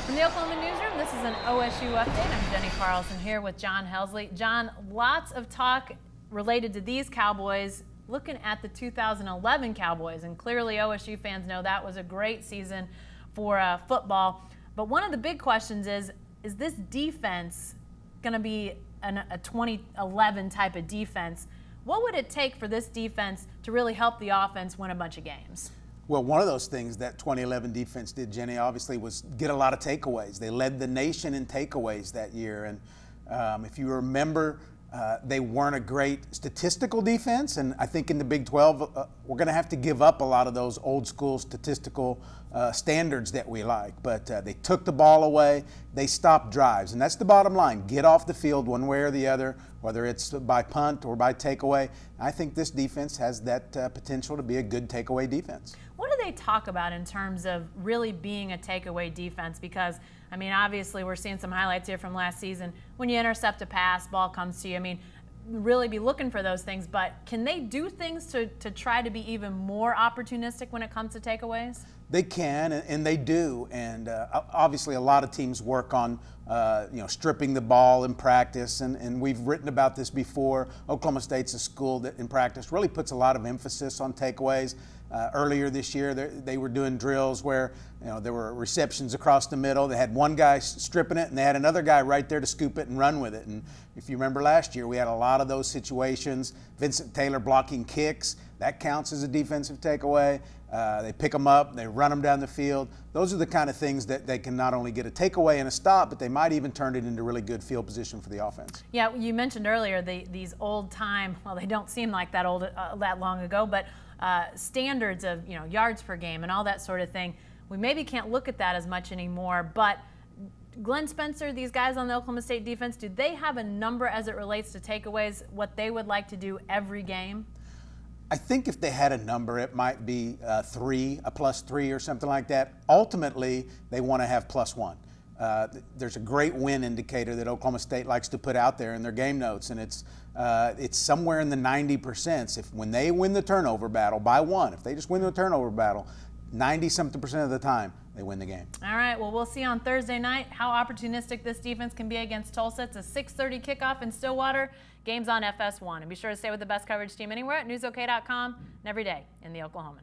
From the Oklahoman newsroom, this is an OSU update. I'm Jenny Carlson here with John Helsley. John, lots of talk related to these Cowboys, looking at the 2011 Cowboys, and clearly OSU fans know that was a great season for football. But one of the big questions is this defense going to be a 2011 type of defense? What would it take for this defense to really help the offense win a bunch of games? Well, one of those things that 2011 defense did, Jenny, obviously was get a lot of takeaways. They led the nation in takeaways that year. And if you remember, they weren't a great statistical defense. And I think in the Big 12, we're going to have to give up a lot of those old school statistical standards that we like. But they took the ball away. They stopped drives. And that's the bottom line. Get off the field one way or the other, whether it's by punt or by takeaway. I think this defense has that potential to be a good takeaway defense. What do they talk about in terms of really being a takeaway defense? Because, I mean, obviously we're seeing some highlights here from last season. When you intercept a pass, ball comes to you. I mean, really be looking for those things. But can they do things to try to be even more opportunistic when it comes to takeaways? They can, and they do. And obviously a lot of teams work on stripping the ball in practice, and we've written about this before. Oklahoma State's a school that in practice really puts a lot of emphasis on takeaways. Earlier this year, they were doing drills where there were receptions across the middle. They had one guy stripping it, and they had another guy right there to scoop it and run with it. And if you remember last year, we had a lot of those situations. Vincent Taylor blocking kicks, that counts as a defensive takeaway. They pick them up, they run them down the field. Those are the kind of things that they can not only get a takeaway and a stop, but they might even turn it into really good field position for the offense. Yeah, you mentioned earlier these old time, well, they don't seem like that old, that long ago, but standards of yards per game and all that sort of thing. We maybe can't look at that as much anymore, but Glenn Spencer, these guys on the Oklahoma State defense, do they have a number as it relates to takeaways, what they would like to do every game? I think if they had a number, it might be a +3 or something like that. Ultimately, they want to have +1. There's a great win indicator that Oklahoma State likes to put out there in their game notes, and it's somewhere in the 90%. When they win the turnover battle by 1, if they just win the turnover battle, 90-something% of the time, they win the game. All right, well, we'll see on Thursday night how opportunistic this defense can be against Tulsa. It's a 6:30 kickoff in Stillwater. Game's on FS1. And be sure to stay with the best coverage team anywhere at newsok.com and every day in the Oklahoman.